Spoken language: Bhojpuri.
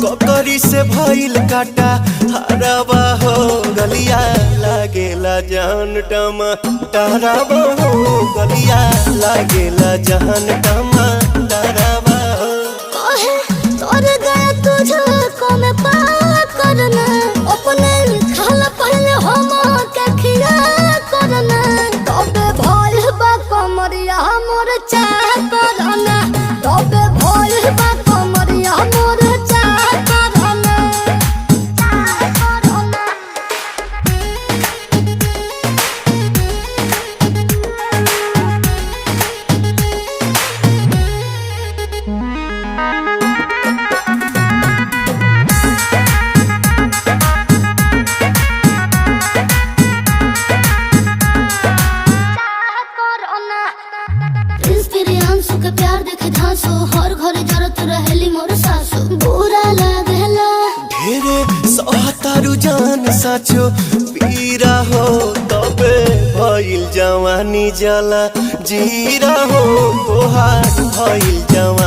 ककरी से भइल काटा हराबा हो गलिया लागेला जान टमाटराबा हो गलिया लागेला जान टमाटराबा हो। कहे तोर गया तुझको मैं पार करना अपने खाला पहले हम के खिया करना तबे भइल बा कमरिया मोर चाह करना तबे भइल बा कमरिया मोर चाह करना प्रिंस के प्यार देखे धांसो हर घर जरत रहेली मोर सासो बुरा लागेला ढेरे सहतारू जान साचो पीरा हो तबे भइल जवानी जला जीरा हो तोहार भइल जवानी।